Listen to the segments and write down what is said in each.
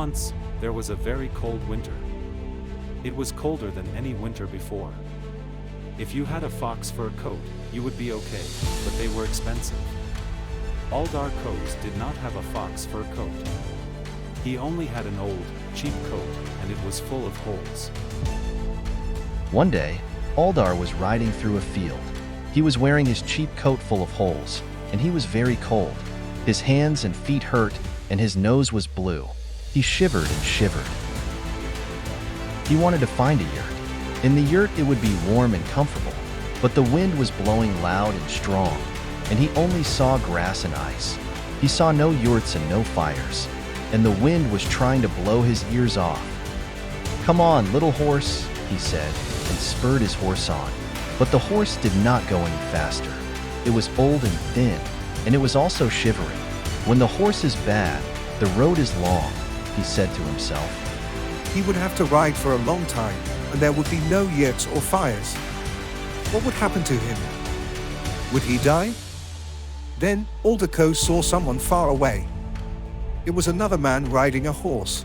Once, there was a very cold winter. It was colder than any winter before. If you had a fox fur coat, you would be okay, but they were expensive. Aldar Koz did not have a fox fur coat. He only had an old, cheap coat, and it was full of holes. One day, Aldar was riding through a field. He was wearing his cheap coat full of holes, and he was very cold. His hands and feet hurt, and his nose was blue. He shivered and shivered. He wanted to find a yurt. In the yurt it would be warm and comfortable, but the wind was blowing loud and strong, and he only saw grass and ice. He saw no yurts and no fires, and the wind was trying to blow his ears off. "Come on, little horse," he said, and spurred his horse on. But the horse did not go any faster. It was old and thin, and it was also shivering. "When the horse is bad, the road is long," he said to himself. He would have to ride for a long time, and there would be no yurts or fires. What would happen to him? Would he die? Then, Aldar Koz saw someone far away. It was another man riding a horse.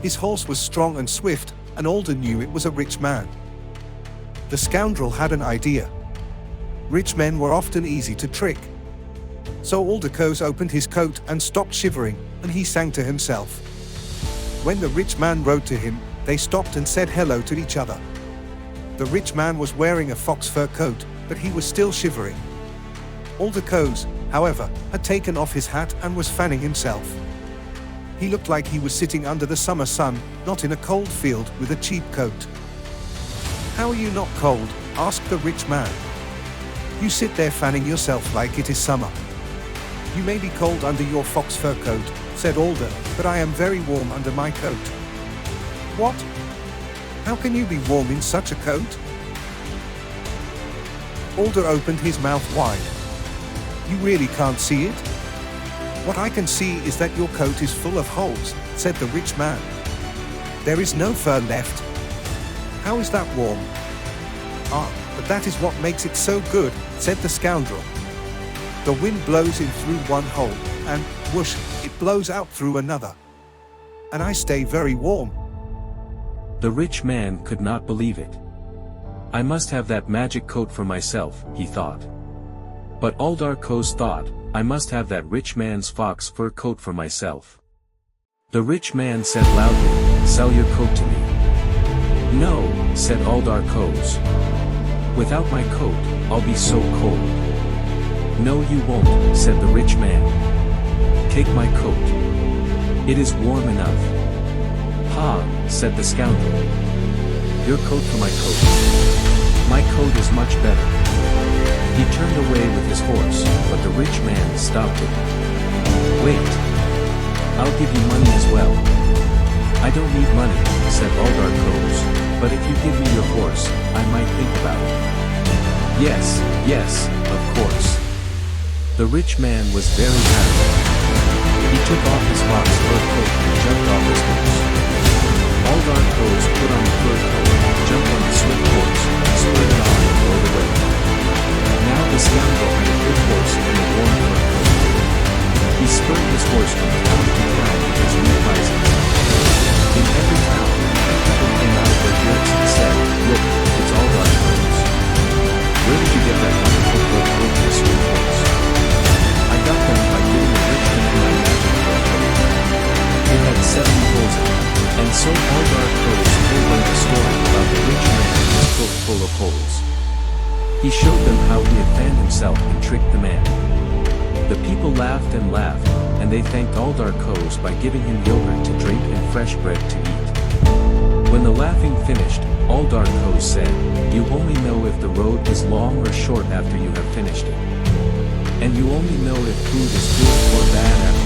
His horse was strong and swift, and Aldar knew it was a rich man. The scoundrel had an idea. Rich men were often easy to trick. So Aldar Koz opened his coat and stopped shivering, and he sang to himself. When the rich man rode to him, they stopped and said hello to each other. The rich man was wearing a fox fur coat, but he was still shivering. Aldar Koz, however, had taken off his hat and was fanning himself. He looked like he was sitting under the summer sun, not in a cold field with a cheap coat. "How are you not cold?" asked the rich man. "You sit there fanning yourself like it is summer." "You may be cold under your fox fur coat," said Aldar, "but I am very warm under my coat." "What? How can you be warm in such a coat?" Aldar opened his mouth wide. "You really can't see it?" "What I can see is that your coat is full of holes," said the rich man. "There is no fur left. How is that warm?" "Ah, but that is what makes it so good," said the scoundrel. "The wind blows in through one hole, and, whoosh, it blows out through another. And I stay very warm." The rich man could not believe it. "I must have that magic coat for myself," he thought. But Aldar Koz thought, "I must have that rich man's fox fur coat for myself." The rich man said loudly, "Sell your coat to me." "No," said Aldar Koz. "Without my coat, I'll be so cold." "No you won't," said the rich man. "Take my coat. It is warm enough." "Ha," said the scoundrel. "Your coat for my coat. My coat is much better." He turned away with his horse, but the rich man stopped him. "Wait. I'll give you money as well." "I don't need money," said Aldar Koz, "but if you give me your horse, I might think about it." "Yes, yes, of course." The rich man was very happy. He took off his fox fur coat and jumped off his horse. Aldar Koz put on the fur coat, jumped on the swift horse, and spurred on and rode away. Now the scoundrel had a good horse and a warm fur coat. He spurred his horse from town to town with his new prizes. In every town, people came out of their yurts and said, "Look, it's Aldar Koz. Where did you get that wonderful coat over your swift horse?" "I got them by giving a rich man my magic fur coat. It had 70 holes in it." And so Aldar Koz told them the story about the rich man and his coat full of holes. He showed them how he had fanned himself and tricked the man. The people laughed and laughed, and they thanked Aldar Koz by giving him yogurt to drink and fresh bread to eat. When the laughing finished, Aldar Koz said, "You only know if the road is long or short after you have finished it. And you only know if food is good or bad after